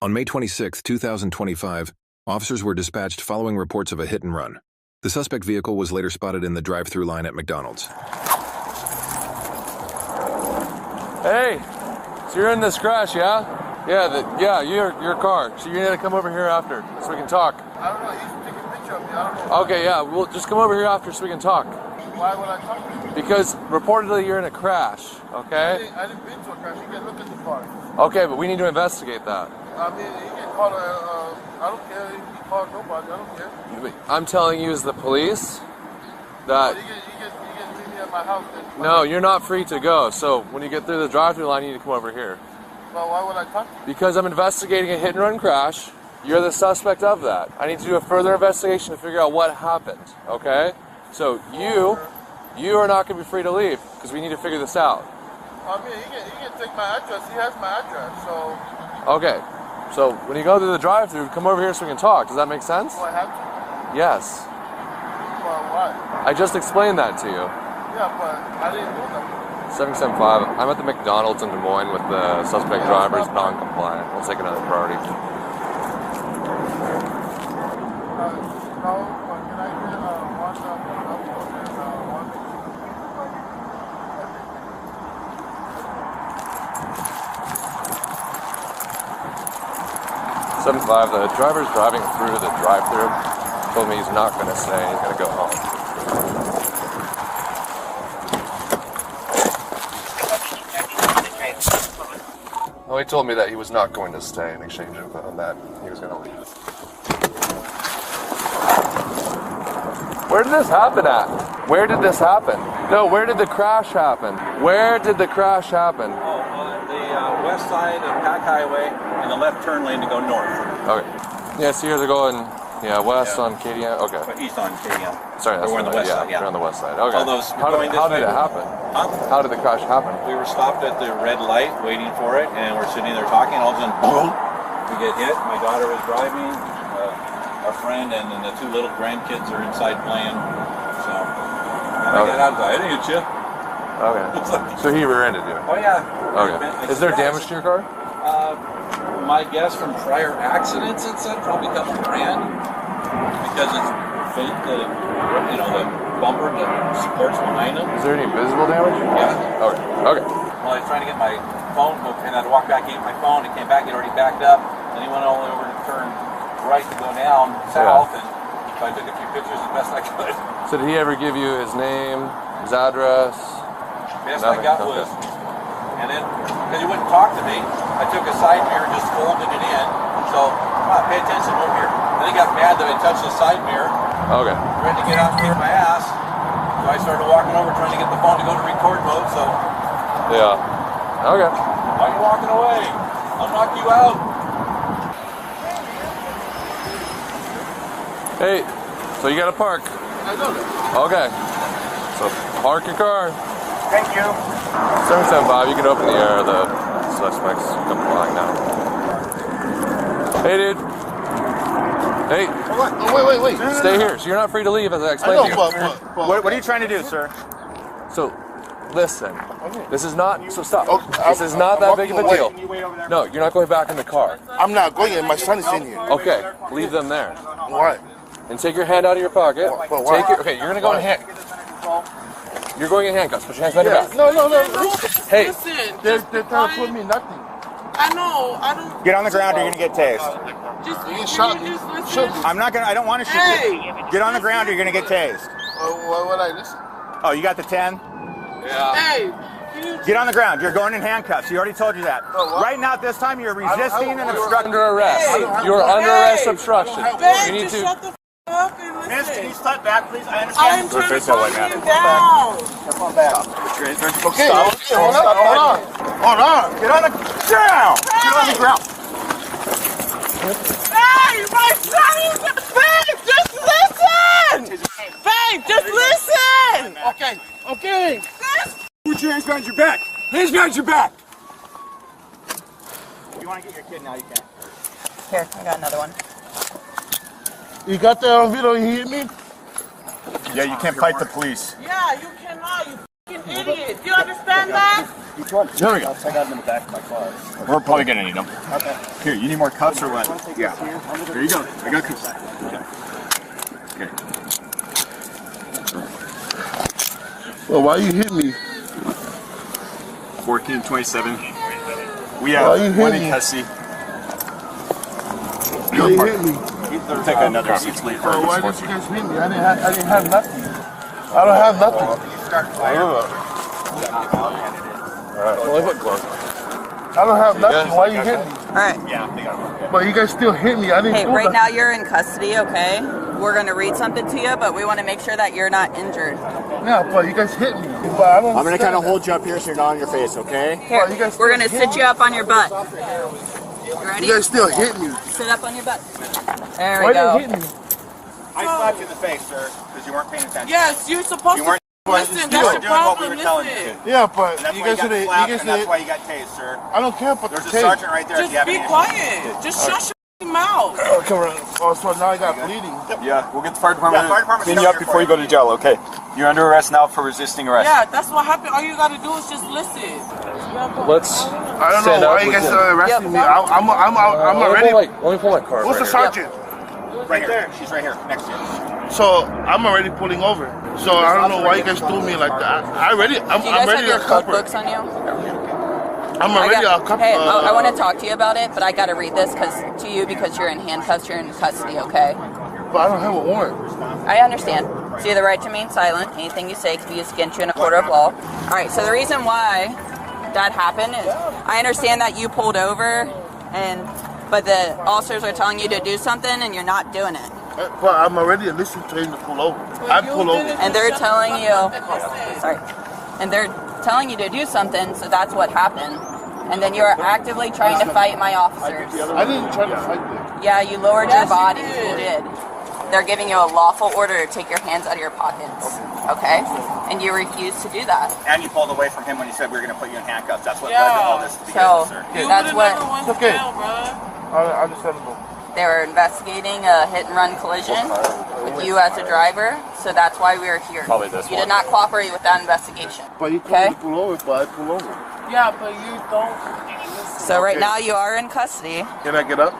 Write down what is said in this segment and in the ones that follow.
On May 26, 2025, officers were dispatched following reports of a hit and run. The suspect vehicle was later spotted in the drive-thru line at McDonald's. Hey, so you're in this crash, yeah? Yeah, your car. So you need to come over here after so we can talk. I don't know, you should take a picture of me, I don't know. Okay, yeah, we'll just come over here after so we can talk. Why would I talk to you? Because reportedly you're in a crash, okay? I didn't been to a crash, you can look at the car. Okay, but we need to investigate that. I mean, you can call, I don't care, you can call nobody, I don't care. I'm telling you as the police that... You can meet me at my house. No, you're not free to go. So when you get through the drive-thru line, you need to come over here. Well, why would I talk to you? Because I'm investigating a hit-and-run crash. You're the suspect of that. I need to do a further investigation to figure out what happened, okay? So you are not going to be free to leave because we need to figure this out. I mean, you can take my address. He has my address, so... Okay. So when you go through the drive-thru, come over here so we can talk. Does that make sense? Do I have to? Yes. Well, why? I just explained that to you. Yeah, but I didn't do that. 775. I'm at the McDonald's in Des Moines with the suspect driver is non-compliant. We'll take another priority. No, but can I get one? 75. The driver's driving through the drive-thru. Told me he's not going to stay. He's going to go home. Oh, he told me that he was not going to stay in exchange of that. He was going to leave. Where did this happen at? Where did this happen? No, where did the crash happen? Where did the crash happen? Oh, on the west side of Pack Highway in the left turn lane to go north. Okay. Yeah, so you're going, west on KDM. Okay. East on KDM. Sorry, that's we're on the west side, We're on the west side. Okay. All those How did it happen? Huh? How did the crash happen? We were stopped at the red light waiting for it, and we're sitting there talking, and all of a sudden, boom, we get hit. My daughter was driving, our friend, and then the two little grandkids are inside playing. So, I got out of the I didn't hit you. Okay. So he rear-ended you? Oh, yeah. Okay. Is there damage to your car? My guess from prior accidents, it said probably a couple grand, because it's fake, the bumper that supports behind him. Is there any visible damage? Yeah. Okay. Well, I was trying to get my phone hooked, and I had to walk back, get my phone, it came back, it already backed up, and he went all the way over to turn right to go down south, and so I took a few pictures as best I could. So did he ever give you his name, his address? Best I got was, and then, because he wouldn't talk to me, I took a side mirror, just folded it in, so, pay attention over here. Then he got mad that I touched the side mirror. Okay. Ready to get out and kick my ass. So I started walking over trying to get the phone to go to record mode, so. Yeah. Okay. Why are you walking away? I'll knock you out. Hey, so you gotta park. I know that. Okay. So park your car. Thank you. 775, you can open the air. The suspect's complying now. Hey, dude. Hey. Oh, wait. Stay here. So you're not free to leave, as I explained to you. What are you trying to do, sir? So, listen. This is not. So stop. Okay, This is not that big of a walking deal. Can you wait over there? No, you're not going back in the car. I'm not going in. My son is in here. Okay, leave them there. Why? And take your hand out of your pocket. But why? Okay, you're gonna go in hand. You're going in handcuffs. Put your hands behind your back. No. Hey, Listen, They're trying to put me nothing. I know, I don't. Get on the ground or you're gonna get tased. Just, You can shot you me. just listen? Shoot. I don't want to shoot you. Hey! Get on the ground or you're gonna get tased. Why would I listen? Oh, you got the 10? yeah. Hey! Can you Get on the ground. You're going in handcuffs. He already told you that. Oh, what? Right now at this time, you're resisting and You're obstructing. under arrest. Hey! You're under arrest Hey! obstruction. Ben, You need just to. shut the f up and listen. Miss, can you step back, please? I I'm understand. trying to Face that way, calm man. you down. Step on back. Okay, hold on. Get on the ground. Get on the ground. Hey, my son is... Babe, just listen! Babe, just listen! Okay. Put your hands behind your back. Hands behind your back. You want to get your kid now, you can. Here, I got another one. You got that on video? You hit me? Yeah, you can't fight the police. Yeah, you cannot, you f***ing idiot. Do you understand that? Each one. There we go. I got them in the back of my car. We're probably gonna need them. Okay. Here, you need more cups or what? Yeah. Here you go. I got cups. Okay. Well, why you hit me? 1427. We Why have you one hit in me? custody. Why you hit me? We'll take another seat, please. Well, why did you guys hit me? I didn't have nothing. I don't have nothing. I don't have nothing. Why you hit me? All right. But you guys still hit me. I didn't Hey, do right nothing. now you're in custody, okay? We're going to read something to you, but we want to make sure that you're not injured. Yeah, but you guys hit me. But I don't I'm gonna kind of understand hold you up here so you're not on your face, okay? Here, you guys we're going to still sit hit you up on your butt. You that. ready? You guys still hit me. Sit up on your butt. There Why we go. you hit me? I slapped you in the face, sir, because you weren't paying attention. Yes, you're supposed You to weren't listen. you That's were your doing what we problem. were telling you Listen. to. Yeah, but And that's you why you guys got did. slapped, You guys and that's did. why you got tased, sir. I don't care about There's the a tape. sergeant right there. if Just you have be any quiet. Just shut your mouth. Oh, come on. Oh, so now I got bleeding. Yeah, we'll get the fire department. Yeah, fire department's Clean you down up here before for you go to jail, okay? You're under arrest now for resisting arrest. Yeah, that's what happened. All you gotta do is just listen. Let's I don't stand know up why you with guys him. are arresting me. I'm already. Let me pull my card. What's the right here. sergeant? Right there. She's right here, next to you. So I'm already pulling over. So I don't know why you guys do me like that. I'm Do you guys ready have your to code cover. books on you? I'm already a couple. Hey, I want to talk to you about it, but I got to read this to you because you're in handcuffs, you're in custody, okay? But I don't have a warrant. I understand. So you have the right to remain silent. Anything you say can be used against you in a court of law. All right, so the reason why that happened is I understand that you pulled over, but the officers are telling you to do something and you're not doing it. But I'm already listening to him to pull over. I pull over. And they're telling you, and they're telling you to do something, so that's what happened. And then you're actively trying to fight my officers. I didn't try to fight them. Yeah, you lowered your body. You did. They're giving you a lawful order to take your hands out of your pockets. Okay? And you refuse to do that. And you pulled away from him when he said we were going to put you in handcuffs. That's what Yeah. led to all this to begin So with, sir. You that's would've what never went to Okay. jail, bruh. Understandable. they were investigating a hit and run collision with you as a driver. So that's why we are here. Probably this You one. did not cooperate with that investigation. But you told Okay. me to pull over, but I pull over. Yeah, but you don't. So right Okay. now you are in custody Can I get up?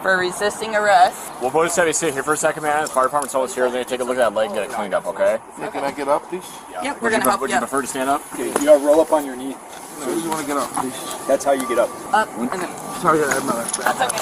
for resisting arrest. We'll both have you sit here for a second, man. The fire department's almost here. They're going to take a look at that leg and get it cleaned up, okay? Yeah, can I get up, please? Yep, we're gonna help Would you you up. prefer to stand up? Okay, you got to roll up on your knee. So you want to get up, please? That's how you get up. Up and then, Sorry, I'm not. that's okay.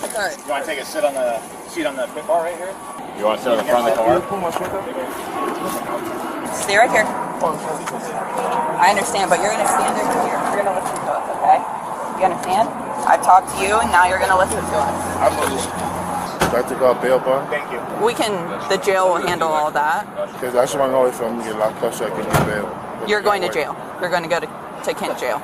That's all right. You want to take a seat on the pit bar right here? You want to sit on the front of the Can you car? pull my shirt up? Stay right here. Oh, sorry. I understand, but you're gonna stand over here. You're gonna listen to us, okay? You understand? I talked to you, and now you're gonna listen to us. I'm gonna just. Do I have to go a bail bond? Thank you. The jail will handle all that. Because I just want to know if I'm going to get locked up so I can get bail. You're going to jail. You're going to go to Kent jail.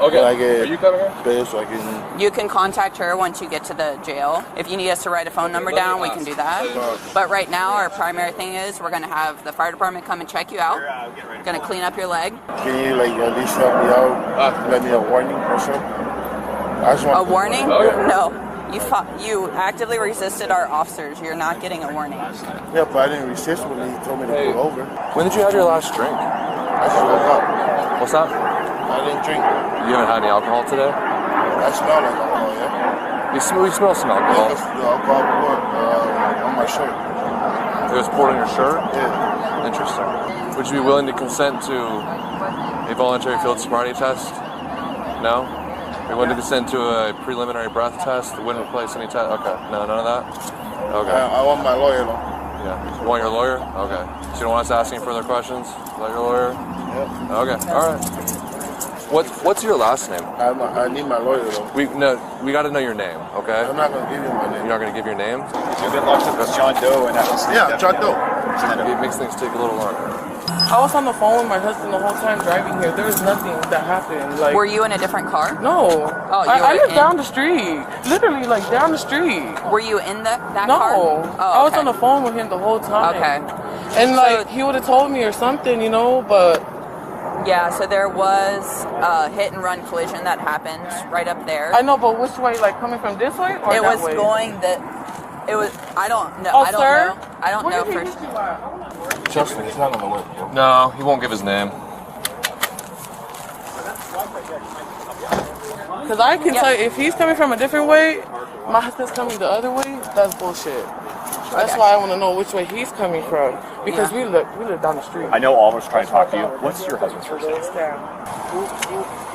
Okay. Can I get Are you coming here? bail so I can... You can contact her once you get to the jail. If you need us to write a phone number down, we can do that. But right now, our primary thing is we're going to have the fire department come and check you out. Going to clean up your leg. Can you, like, at least help me out? Let me a warning or something? I just want A warning? No. You actively resisted our officers. You're not getting a warning. Yeah, but I didn't resist when he told me to pull over. When did you have your last drink? I just woke up. What's that? I didn't drink. You haven't had any alcohol today? I smell like alcohol, yeah? You smell some Yeah, alcohol. the alcohol poured on my shirt. It was poured on your shirt? Yeah. Interesting. Would you be willing to consent to a voluntary field sobriety test? No? Are you willing to consent to a preliminary breath test that wouldn't replace any test? Okay. No, none of that? Okay. I want my lawyer, though. Yeah. You want your lawyer? Okay. So you don't want us asking further questions about your lawyer? Yep. Okay. All right. What's your last name? I need my lawyer, though. We got to know your name, okay? I'm not going to give you my You're name. not going to give your name? You've been locked up with John Doe and Yeah, John Doe. It makes things take a little longer. I was on the phone with my husband the whole time driving here. There was nothing that happened. Like, Were you in a different car? no. Oh, you I were live in- down the street. Literally, like down the street. Were you in that No. car? I was okay. on the phone with him the whole time. Okay. And like So- he would have told me or something, you know, but Yeah, so there was a hit and run collision that happened right up there. I know, but which way? Like coming from this way or It that was way? going that. It was. I don't know. Oh, I don't sir? know. I don't Where know did he for hit you at? Justin, he's not on the way. No, he won't give his name. Because I can tell you, if he's coming from a different way, my husband's coming the other way, that's bullshit. That's why I want to know which way he's coming from. Because we live down the street. I know all of us trying to talk to you. What's your husband's first name?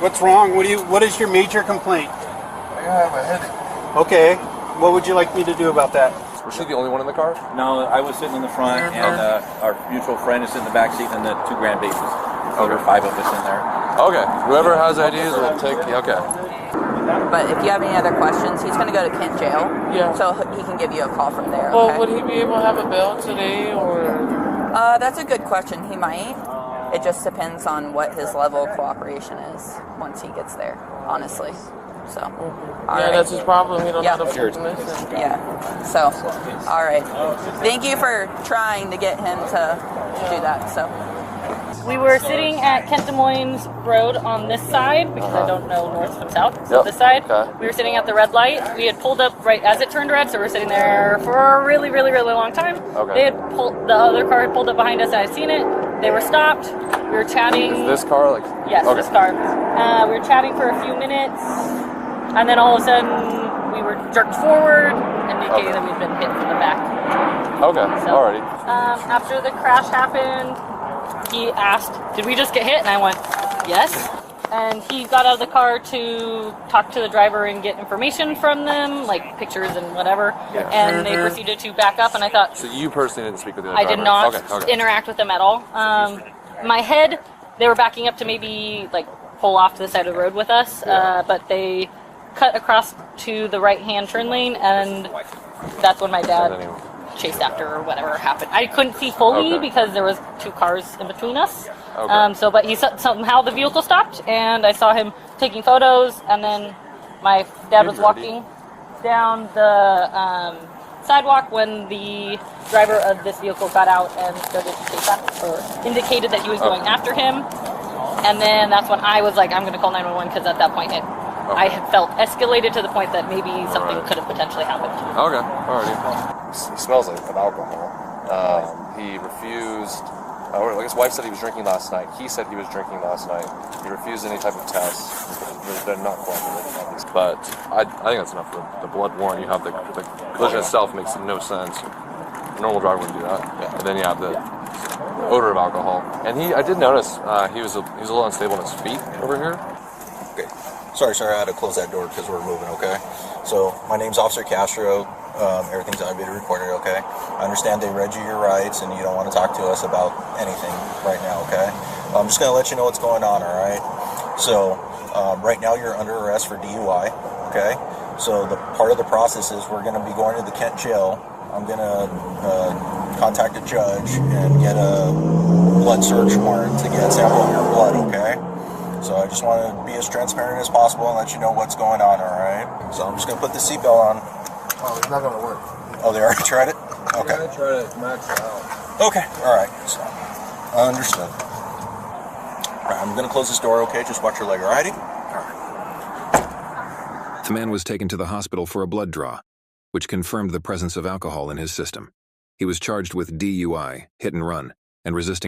What's wrong? What is your major complaint? I have a headache. Okay. What would you like me to do about that? Was she the only one in the car? No, I was sitting in the front, and our mutual friend is sitting in the back seat, and the 2 grandbabies. So there are 5 of us in there. Okay. Whoever has IDs will take. Okay. But if you have any other questions, he's going to go to Kent Jail. Yeah. So he can give you a call from there. Well, Okay? would he be able to have a bail today, or? That's a good question. He might. It just depends on what his level of cooperation is once he gets there, honestly. So, all right. That's his problem. He don't Yeah. know how to listen. Yeah. So, all right. Thank you for trying to get him to do that. So. We were sitting at Kent Des Moines Road on this side, because I don't know north from south, so this side. Okay. We were sitting at the red light. We had pulled up right as it turned red, so we were sitting there for a really, really, really long time. Okay. They had the other car had pulled up behind us, I had seen it. They were stopped. We were chatting. Is this car like? Yes, Okay. this car. We were chatting for a few minutes, and then all of a sudden we were jerked forward, indicating that we'd been hit from the back. Okay. So, Alrighty. After the crash happened, he asked, "Did we just get hit?" And I went, "Yes." And he got out of the car to talk to the driver and get information from them, like pictures and whatever. Yeah. And they proceeded to back up. And I thought, So you personally didn't speak with the other I did driver? not Okay. interact with them at all. My head, they were backing up to maybe like pull off to the side of the road with us, but they cut across to the right-hand turn lane, and that's when my dad chased after or whatever happened. I couldn't see fully because there was 2 cars in between us. Okay. But he somehow the vehicle stopped, and I saw him taking photos, and then my dad was walking down the sidewalk when the driver of this vehicle got out and started to chase after, or indicated that he was going after him. And then that's when I was like, I'm going to call 911, because at that point I had felt escalated to the point that maybe something could have potentially happened. Okay. Alrighty. He smells like of alcohol. He refused. Like his wife said he was drinking last night. He said he was drinking last night. He refused any type of test. They're not cooperating on these. But I think that's enough for the blood warrant. You have the collision itself makes no sense. A normal driver wouldn't do that. Yeah. And then you have the odor of alcohol. And I did notice he was a little unstable on his feet over here. Okay. Sorry, I had to close that door because we're moving, okay? So, my name's Officer Castro. Everything's on video recorded, okay? I understand they read you your rights and you don't want to talk to us about anything right now, okay? I'm just going to let you know what's going on, alright? So, right now you're under arrest for DUI, okay? So, the part of the process is we're going to be going to the Kent jail. I'm going to contact a judge and get a blood search warrant to get a sample of your blood, okay? So I just want to be as transparent as possible and let you know what's going on, alright? So I'm just going to put the seatbelt on. Oh, it's not gonna work. Oh, they already tried it? Okay. I try to max it out. Okay, alright. So, understood. Alright, I'm going to close this door, okay? Just watch your leg, alrighty? Alright. The man was taken to the hospital for a blood draw, which confirmed the presence of alcohol in his system. He was charged with DUI, hit and run, and resisting